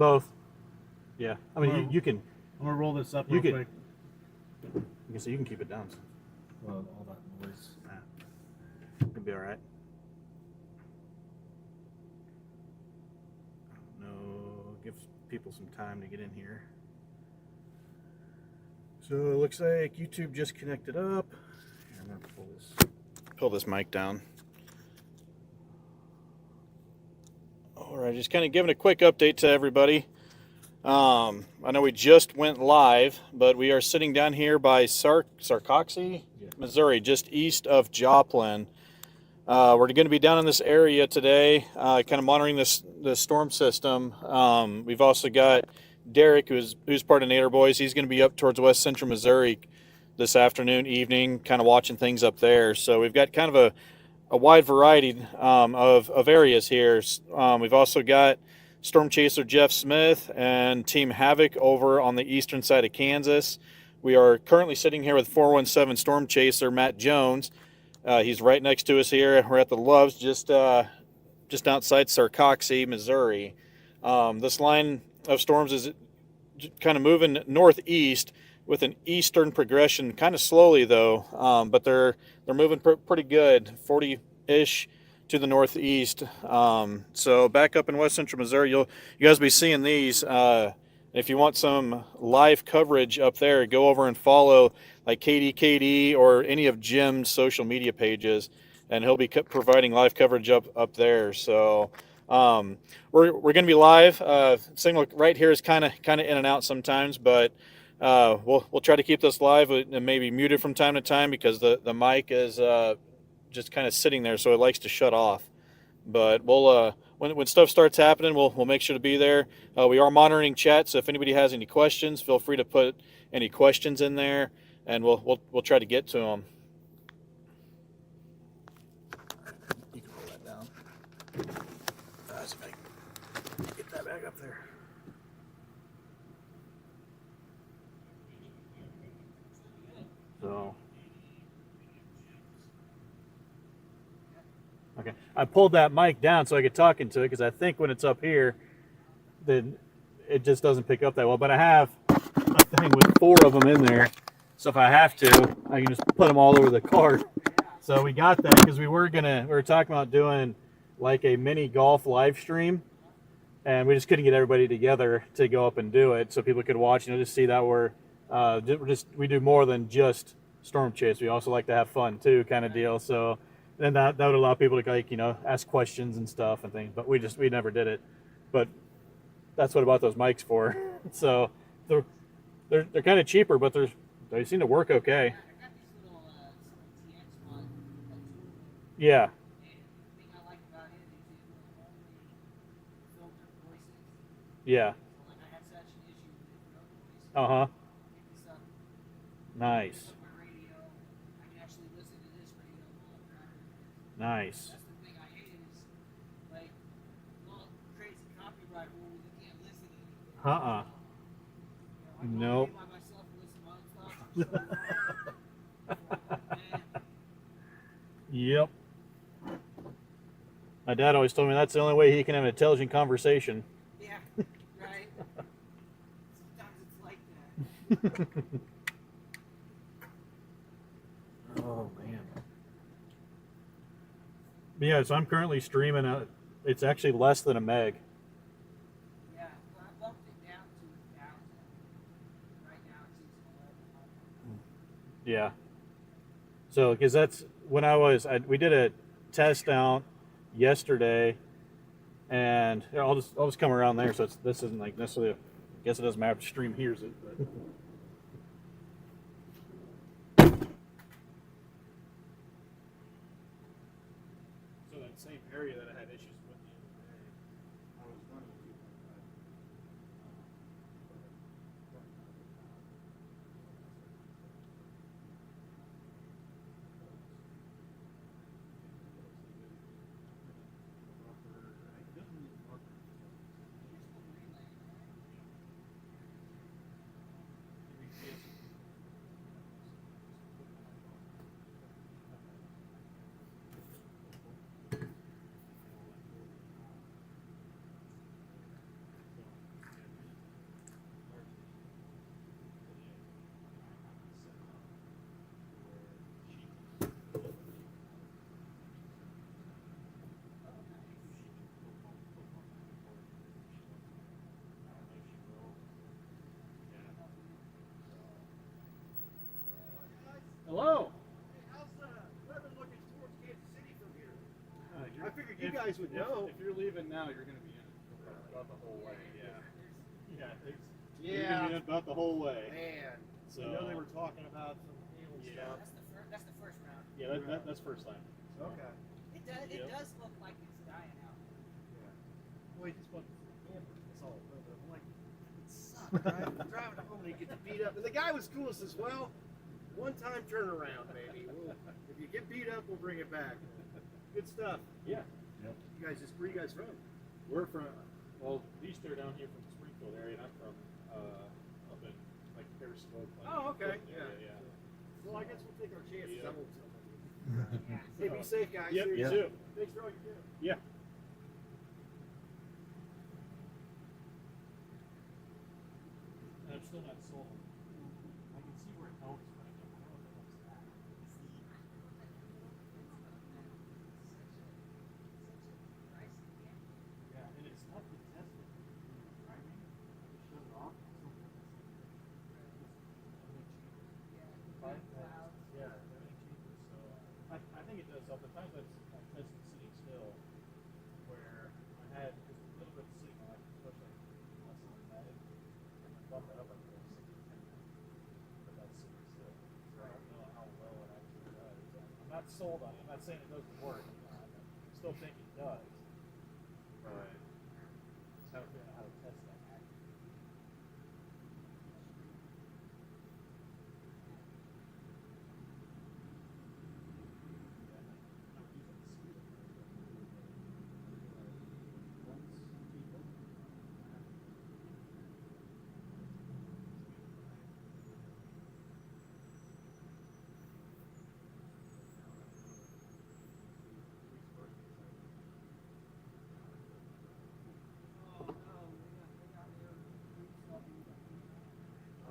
Both. Yeah. I mean, you can. I'm gonna roll this up real quick. You can see you can keep it down. Well, all that noise. It'll be all right. No, give people some time to get in here. So it looks like YouTube just connected up. Here, I'm gonna pull this mic down. All right, just kind of giving a quick update to everybody. I know we just went live, but we are sitting down here by Sarcoxie, Missouri, just east of Joplin. We're going to be down in this area today, kind of monitoring this storm system. We've also got Derek, who's part of Nader Boys. He's going to be up towards west central Missouri this afternoon, evening, kind of watching things up there. So we've got kind of a wide variety of areas here. We've also got Storm Chaser Jeff Smith and Team Havoc over on the eastern side of Kansas. We are currently sitting here with 417 Storm Chaser Matt Jones. He's right next to us here. We're at the Loves, just outside Sarcoxie, Missouri. This line of storms is kind of moving northeast with an eastern progression, kind of slowly though, but they're moving pretty good, 40-ish to the northeast. So back up in west central Missouri, you guys will be seeing these. If you want some live coverage up there, go over and follow like KD or any of Jim's social media pages, and he'll be providing live coverage up there. So we're going to be live. Signal right here is kind of in and out sometimes, but we'll try to keep this live and maybe muted from time to time because the mic is just kind of sitting there, so it likes to shut off. But we'll when stuff starts happening, we'll make sure to be there. We are monitoring chat, so if anybody has any questions, feel free to put any questions in there, and we'll try to get to them. You can roll that down. See if I can get that back up there. So. Okay, I pulled that mic down so I could talk into it because I think when it's up here, then it just doesn't pick up that well. But I have a thing with 4 of them in there, so if I have to, I can just put them all over the cart. So we got that because we were talking about doing like a mini golf live stream, and we just couldn't get everybody together to go up and do it, so people could watch. Just see that we do more than just storm chase. We also like to have fun too, kind of deal. So. And that would allow people to ask questions and stuff and things, but we never did it. But that's what I bought those mics for. So they're kind of cheaper, but they seem to work okay. Yeah. Yeah. Uh-huh. Nice. Nice. That's the thing I hate is, like, well, crazy copyright rule, you can't listen to it. Nope. I by myself and listen to other stuff. Yep. My dad always told me that's the only way he can have an intelligent conversation. Yeah, right. Sometimes it's like that. Oh, man. Yeah, so I'm currently streaming. It's actually less than a meg. Yeah, well, I bumped it down to 1,000. Right now it's 11. Yeah. So, because that's when we did a test out yesterday, and I'll just come around there. So this isn't like necessarily. I guess it doesn't matter if the stream hears it, but. Same area that I had issues with the other day. I was running 2.5. guys would know. If you're leaving now, you're going to be in about the whole way. Yeah. You're going to be in about the whole way. Man. So I know they were talking about some hail stuff. That's the first round. Yeah, that's first time. Okay. It does look like it's dying out. Yeah. Well, he just went to the camper. That's all. I'm like, it sucks. Driving home and he gets beat up. And the guy was cool. Says, well, one time turnaround, maybe. If you get beat up, we'll bring it back. Good stuff. Yeah. Yep. You guys where you guys from? We're from, well, these two are down here from the Springfield area, and I'm from up in like Harrisonburg. Oh, okay. Yeah. Well, I guess we'll take our chances. Yeah. I won't tell them. Hey, be safe, guys. Yep, See you ya. too. Thanks for all you do. Yeah. And I'm still not sold. I can see where it helps, but I don't know if it helps that. Yeah, and it's tough to test it. Right? You shut it off. Yeah, everything cheaper. So I think it does help. The times I've tested sitting still, where I had just a little bit of sitting on, especially last time I had it, and I bumped that up like 6 to 10 minutes. But that's sitting still. So I don't know how well it actually does. I'm not sold on it. I'm not saying it doesn't work. I still think it does. But I don't know how to test that accurately.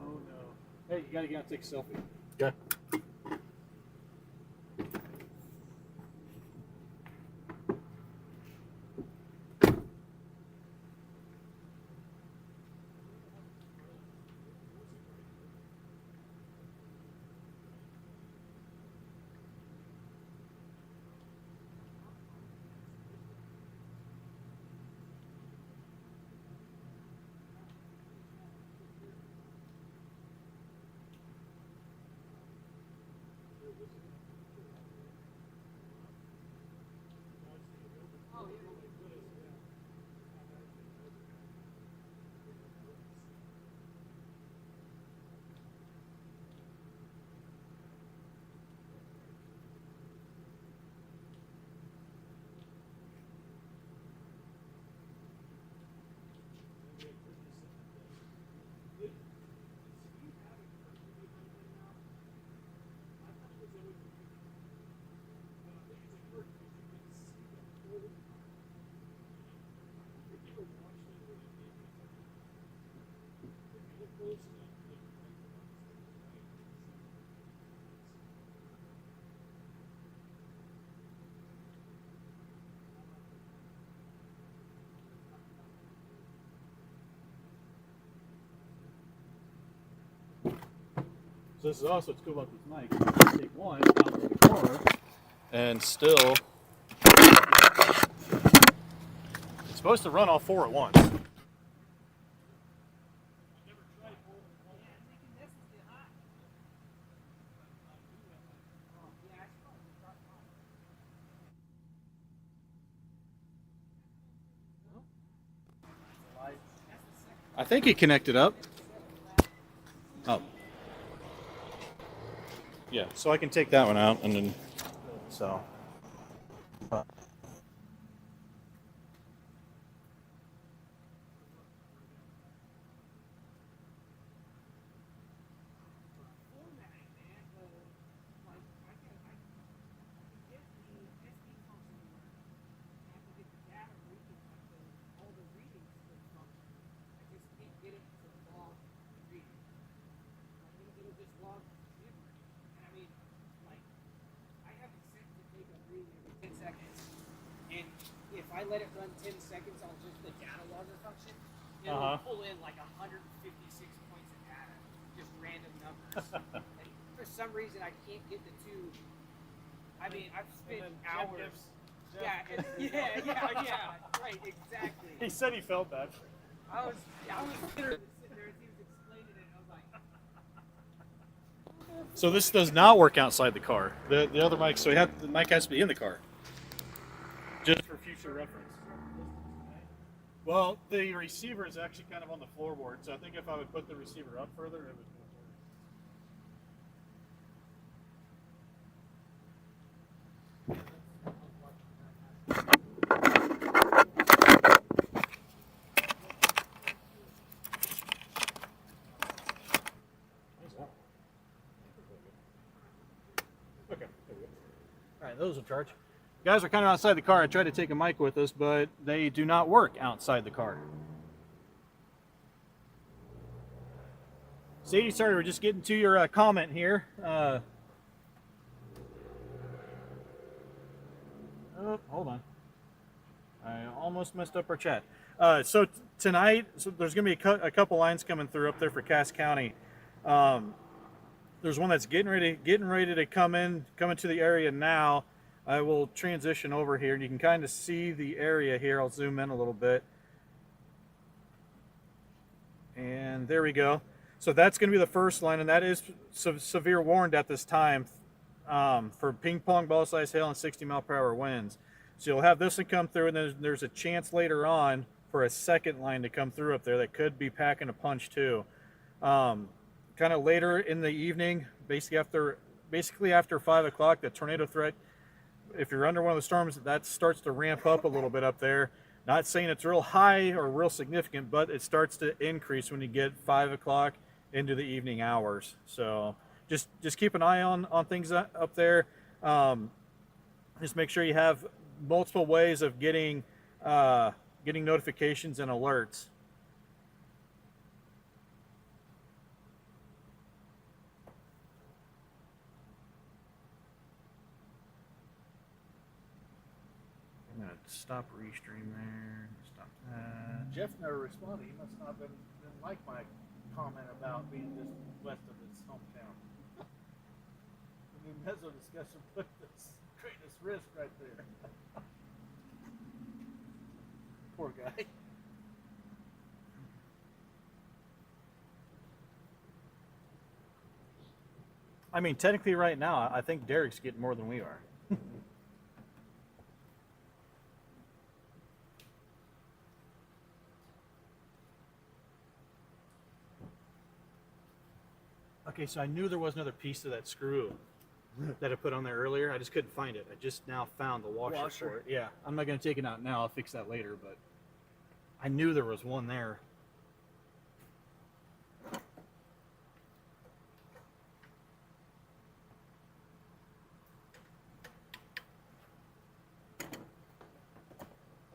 Oh no. Hey, you gotta get out and take a selfie. Okay. So this is also what's cool about these mics. You take one out of the corner, And still, it's supposed to run all four at once. I think it connected up. Oh. Yeah, so I can take that one out and then, so. If I let it run 10 seconds on just the data logger function, it'll pull in like 156 points of data, just random numbers. And for some reason, I can't get the two. I mean, I've spent hours. Yeah, right, exactly. He said he felt bad. I was literally sitting there as he was explaining it. I was like, So this does not work outside the car. The other mic, so the mic has to be in the car. Just for future reference. Well, the receiver is actually kind of on the floorboard, so I think if I would put the receiver up further, it would work. Okay. All right, those will charge. Guys are kind of outside the car. I tried to take a mic with us, but they do not work outside the car. Sadie, sorry, we're just getting to your comment here. Oh, hold on. I almost messed up our chat. So tonight, there's going to be a couple lines coming through up there for Cass County. There's one that's getting ready to come into the area now. I will transition over here, and you can kind of see the area here. I'll zoom in a little bit. And there we go. So that's going to be the first line, and that is severe warned at this time for ping pong ball size hail and 60-mile-per-hour winds. So you'll have this one come through, and then there's a chance later on for a second line to come through up there that could be packing a punch too. Kind of later in the evening, basically after 5 o'clock, the tornado threat, if you're under one of the storms, that starts to ramp up a little bit up there. Not saying it's real high or real significant, but it starts to increase when you get 5 o'clock into the evening hours. So just keep an eye on things up there. Just make sure you have multiple ways of getting notifications and alerts. I'm gonna stop restream there. Stop that. Jeff never responded. He must not didn't like my comment about being just west of his hometown. The new mezzo discussion put this greatest risk right there. Poor guy. I mean, technically right now, I think Derek's getting more than we are. Okay, so I knew there was another piece of that screw that I put on there earlier. I just couldn't find it. I just now found the washer for it. Yeah, I'm not going to take it out now. I'll fix that later, but I knew there was one there. I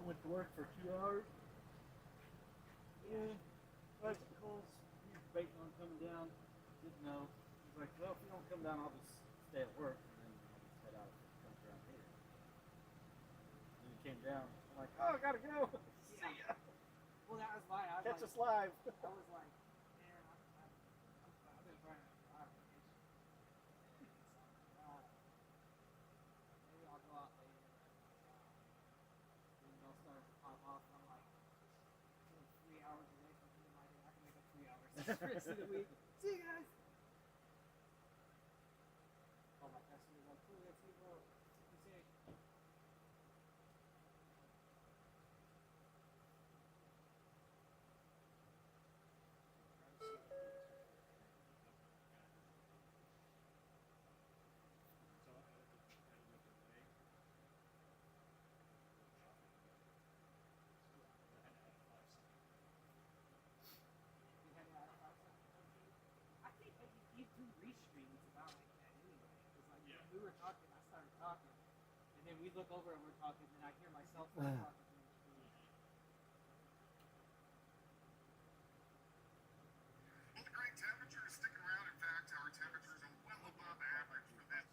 went to work for 2 hours. Yeah, bicycles. He was baiting on coming down. Didn't know. He's like, well, if you don't come down, I'll just stay at work, and then I'll just head out and come around here. And he came down. I'm like, oh, I gotta go. See ya. well, that was mine. I was Catch like, us live. I was like, man, I've been trying to drive. Maybe I'll go out later. And they'll start to pop off. I'm like, 3 hours away from here. I can make up 3 hours the rest of the week. See you guys. Oh my gosh, you're like, cool, let's see, bro. You say, I think that you do restreams about like that anyway. Because like when we were talking, I started talking, and then we look over and we're talking, and I hear myself talking. Well, the great temperature is sticking around. In fact, our temperatures are well above average for this.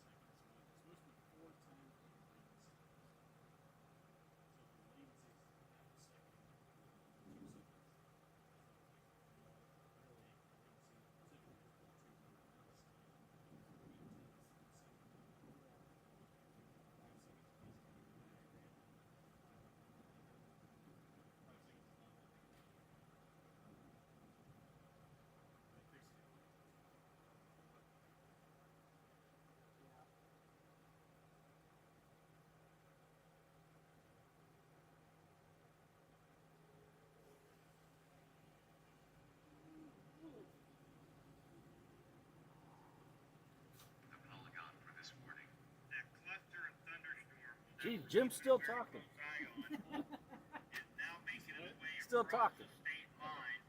Gee, Jim's still talking. Zion is now making its way Still across talking. the state line.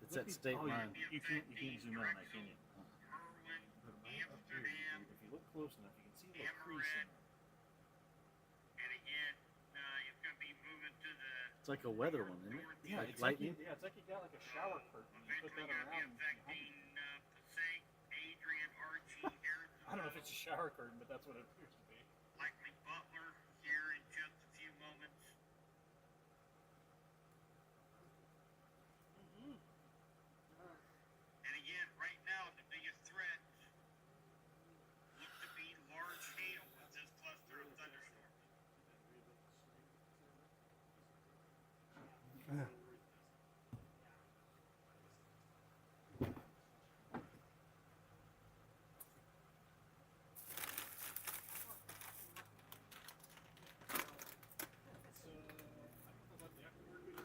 It's that state line. You can't zoom in on that, can you? Merwin, Amsterdam, If you look close enough, you can see a little crease in there. and again, it's going to be moving to the It's like a weather one, isn't it? Yeah, Like it's lightning. Like it's like you got like a shower curtain. You put eventually that going to be around. affecting Passaic, Adrian, Archie, Harrison, I don't know if it's a shower curtain, but that's what it appears to be. likely Butler here in just a few moments. And again, right now, the biggest threats look to be large hail with this cluster of thunderstorms.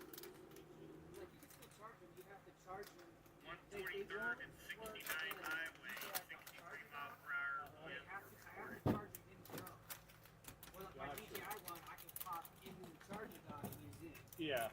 Like you can still charge them. You have to charge them. 143rd and 69 highway, 63 miles per hour. I Wind have to reported. charge them in the go. Well, my DJI one, I can pop into the charging dock and use it. Yeah.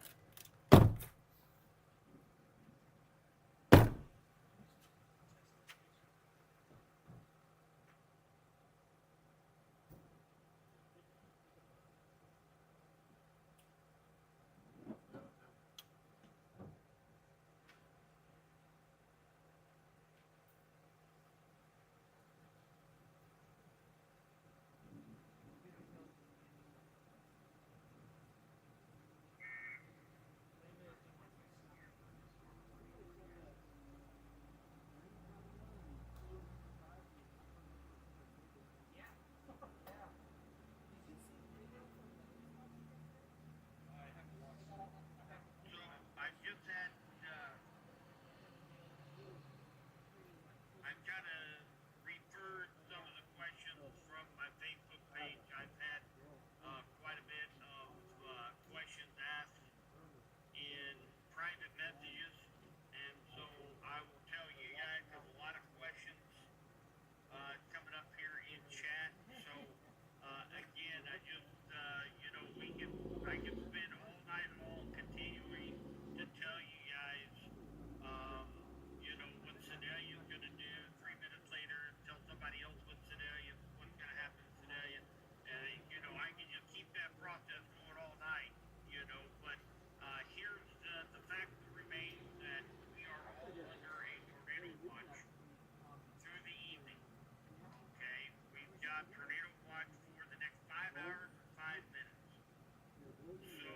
So I just had, I've kind of referred some of the questions from my Facebook page. I've had quite a bit of questions asked in private messages, and so I will tell you guys there's a lot of questions coming up here in chat. So again, I just I can spend all night long continuing to tell you guys, what Sedalia's going to do. 3 minutes later, tell somebody else what's going to happen to Sedalia. I can just keep that process going all night, but here's the fact that remains that we are all under a tornado watch through the evening. Okay, we've got tornado watch for the next 5 hours and 5 minutes. So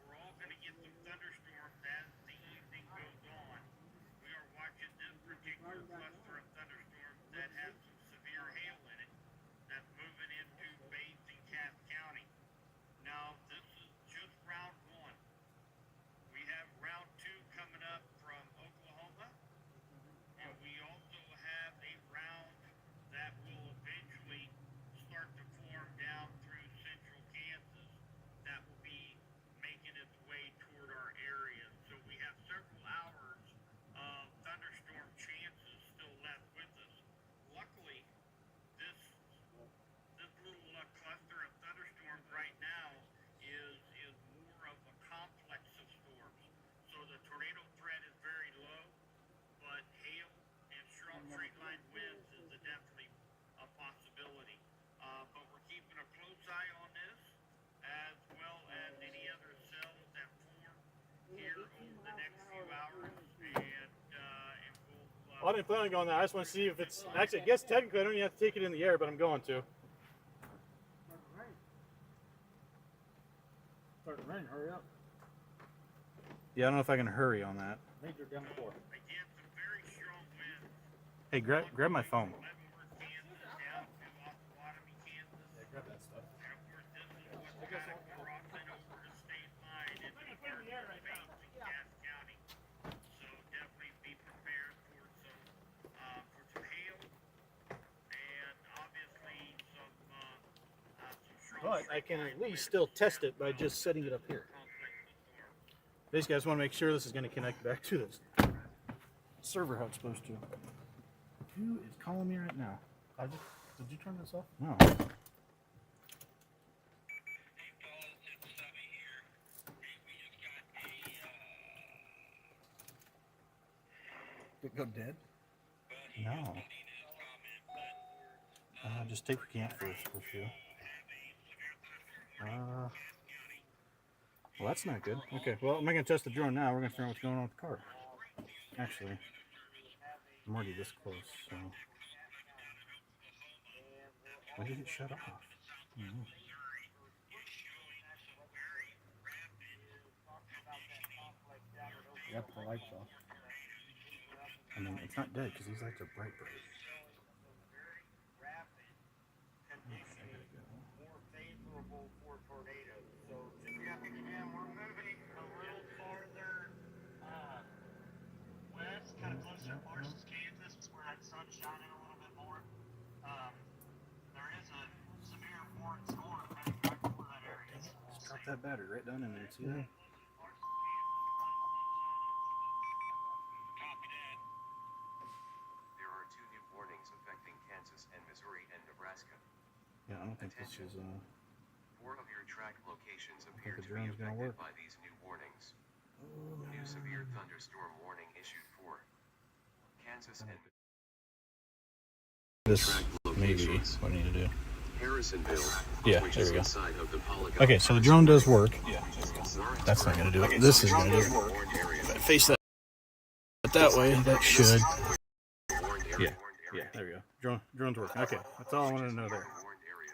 we're all going to get some thunderstorms as the evening goes on. We are watching this particular cluster of thunderstorms that has some severe hail in it that's moving into Bates and Cass County. Now, this is just round one. We have round two coming up from Oklahoma, and we also have a round that will eventually start to form down through central Kansas that will be making its way toward our area. So we have several hours of thunderstorm chances still left with us. Luckily, this little cluster of thunderstorms right now is more of a complex of storms. So the tornado threat is very low, but hail and strong straight line winds is definitely a possibility. But we're keeping a close eye on this, as well as any other cells that form here over the next few hours, and we'll. Well, I didn't plan on going there. I just want to see if it's actually. I guess technically I don't even have to take it in the air, but I'm going to. Starting to rain. Hurry up. Yeah, I don't know if I can hurry on that. Major down 4. Again, some very strong winds. Hey, grab my phone. Leavenworth, Kansas, down to Osawatomie, Kansas. Yeah, grab that stuff. And of course, this is what's kind of crossing over the state line into the part of Bates and Cass County. So definitely be prepared for some hail, and obviously some strong. But I can at least still test it by just setting it up here. Basically, I just want to make sure this is going to connect back to this server how it's supposed to. Who is calling me right now? I just Did you turn this off? No. Hey, fellas, it's Stubby here. Hey, we just got a, Did it go dead? No. Just take the camp for a few. Well, that's not good. Okay, well, I'm not going to test the drone now. We're going to figure out what's going on with the car. Actually, I'm already this close, so. When did it shut off? Mm-hmm. Yep, the lights off. I mean, it's not dead because these lights are bright. more favorable for tornadoes. So just got the jam. We're moving a little farther west, kind of closer to Parsons, Kansas, where that sun's shining a little bit more. There is a severe foreign storm heading right for that area. Just drop that battery right down in there. See that? Copy that. There are 2 new warnings affecting Kansas and Missouri and Nebraska. Yeah, I don't think this is. 4 of your track locations appear the to be drone's gonna affected work. by these new warnings. New severe thunderstorm warning issued for Kansas and This track maybe locations. what I need to do. Harrisonville, Yeah, which there is we go. inside of the polygon. Okay, so the drone does work. Lawrenceburg, That's not going to do it. This is going to do it. warned area. If I face that way, that should. Warned area. Yeah, yeah, there we go. Drone's working. Okay, that's all I wanted to know there. Warned area.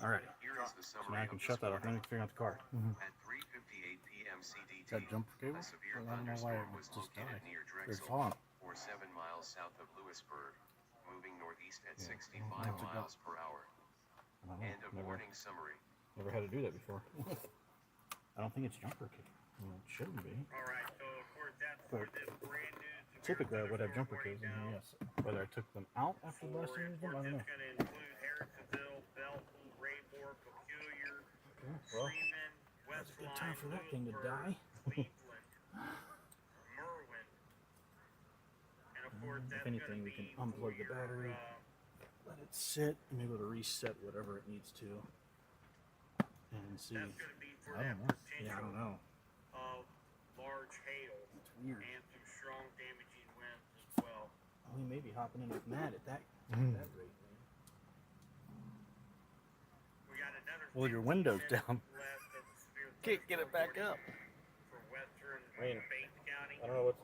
All right, Here is the so summary now I of can this shut that off. Then warning. we can figure out the car. At 3:58 p.m. CDT, That jump cable? a severe Well, I don't know why thunderstorm it was just located died. near It's Drexel, on. or 7 miles south of Lewisburg, moving northeast at 65 That's a go. miles per hour. I don't know. End of warning summary. Never had to do that before. I don't think it's jumper cable. Well, it shouldn't be. All right, so of course that's for this brand new severe Typically, I would have jumper thunderstorm cables in warning here. Yes. Whether I took them out after the last time I used them, I don't know. It's going to include Harrisonville, Belleville, Raymore, Peculiar, Okay, well, Freeman, that's a good Westline, time for that thing to Lewisburg, die. Cleveland, Merwin, and of course If that's anything, going we to can be unplug the for your, battery. Let it sit and be able to reset whatever it needs to. And see. that's going to be for I that don't know. potential Yeah, I don't know. of large hail It's weird. and some strong damaging winds as well. Oh, he may be hopping in with Matt at that rate, man. We got another Well, your 15 window's minutes down. left of the severe Can't get it back thunderstorm up. warning for western I mean, Bates County. I don't know what's.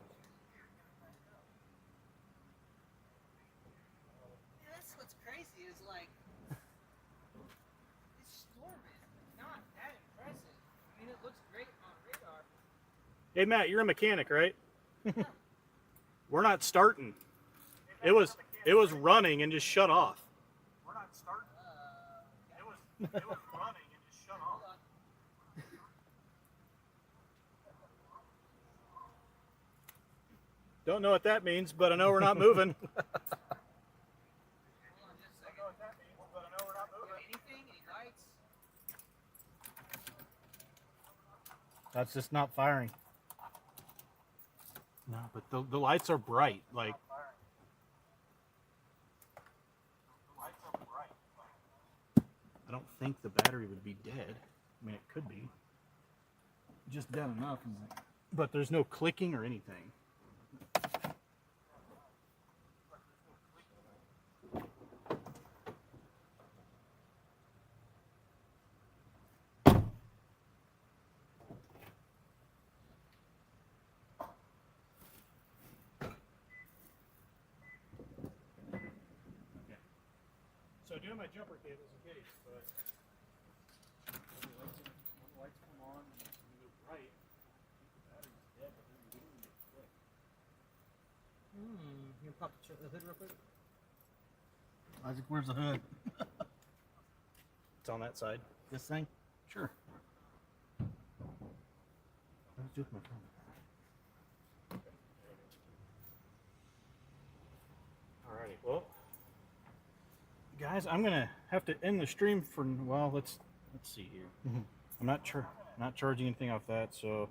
Yeah, that's what's crazy is like this storm is not that impressive. I mean, it looks great on radar. Hey Matt, you're a mechanic, right? We're not starting. It was running and just shut off. We're not starting. It was running and just shut off. Hold on. Don't know what that means, but I know we're not moving. Hold on just a second. What that means, but I know we're not You moving. have anything? Any lights? That's just not firing. No, but the lights are bright. Like, The lights are bright. I don't think the battery would be dead. I mean, it could be. Just dead enough. But there's no clicking or anything. So doing my jumper cables in case, but when the lights come on and they're bright, the battery's dead, but then you don't get quick. You can pop the hood real quick. Isaac, where's the hood? It's on that side. This thing? Sure. Let's do it with my phone. Alrighty, well, guys, I'm gonna have to end the stream for well. Let's see here. I'm not charging anything off that. So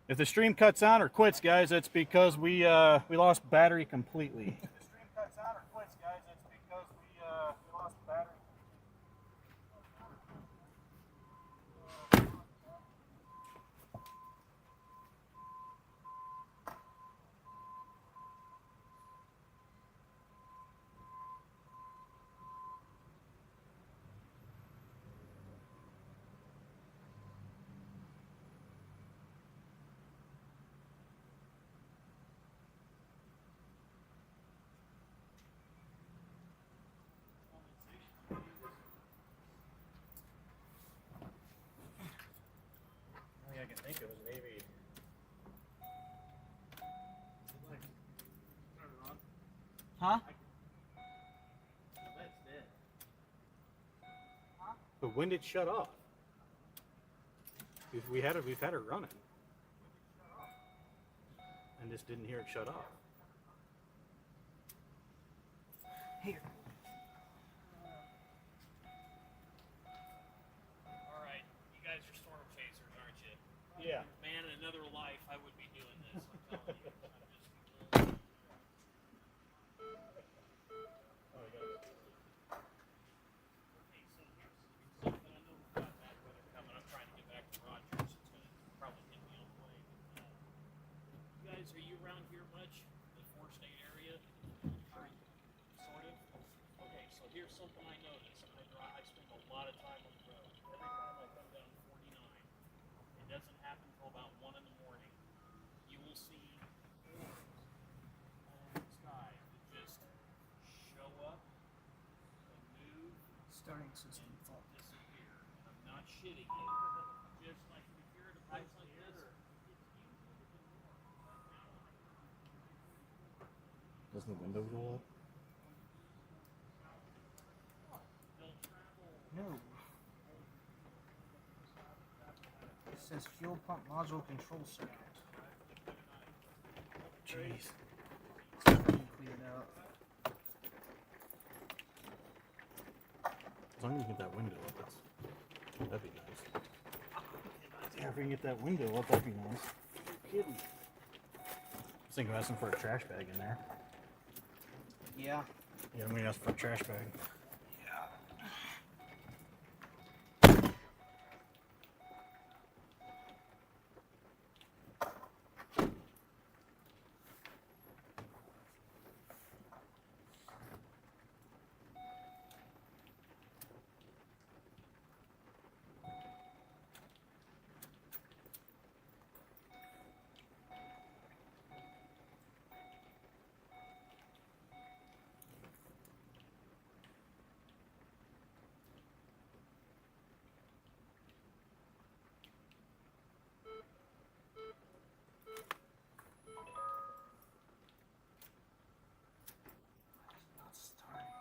if the stream cuts out or quits, guys, that's because we lost battery completely. If the stream cuts out or quits, guys, it's because we can think of is maybe. Like, turn it on. Huh? That's dead. But when did it shut off? We've had it running, and just didn't hear it shut off. Here. Alright, you guys are storm chasers, aren't you? Yeah. Man, in another life, I would be doing this, I'm telling you. Okay, so here's something I know we've got bad weather coming. I'm trying to get back to Rogers. It's going to probably hit me on the way. You guys, are you around here much? The four-state area? Sort of? Okay, so here's something I noticed. I spend a lot of time on the road. Every time I come down 49, it doesn't happen until about 1 in the morning. You will see orbs in the sky that just show up and move Starting system and fault. disappear. And I'm not shitting you. Just like if you're at a place like this, it's usually the norm. But now Doesn't the window go up? they'll travel. No. It says fuel pump module control circuit. Jeez. Cleared out. As long as you get that window up, that'd be nice. Yeah, if we can get that window up, that'd be nice. You're kidding. I was thinking of asking for a trash bag in there. Yeah. Yeah, I'm gonna ask for a trash bag. Not starting.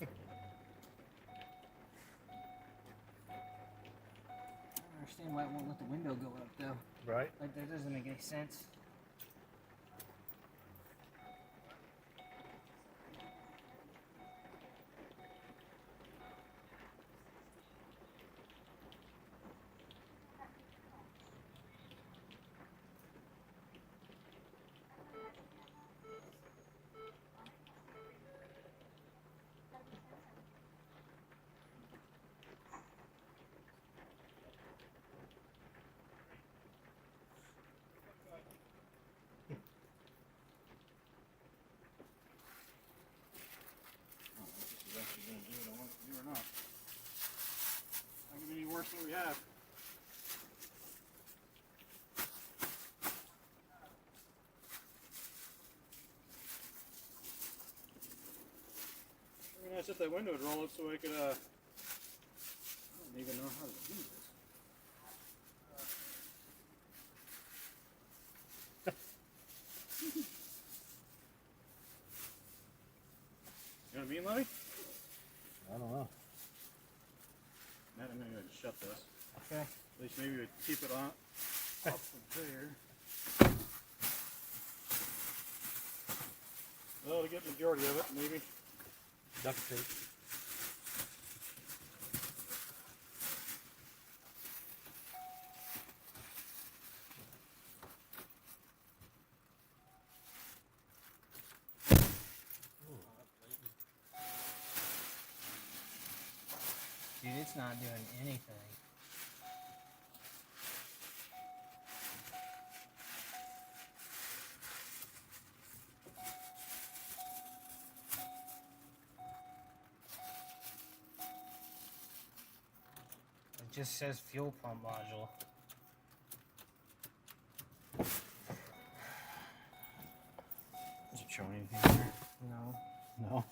I don't understand why it won't let the window go up though. Right? Like that doesn't make any sense. Not gonna be any worse than we have. We're gonna set that window would roll up so I could I don't even know how to do this. You know what I mean, Lenny? I don't know. Now I'm gonna go ahead and shut this. Okay. At least maybe we'd keep it on off from there. Well, to get the majority of it, maybe. Duct tape. Dude, it's not doing anything. just says fuel pump module. Does it show anything there? No. No.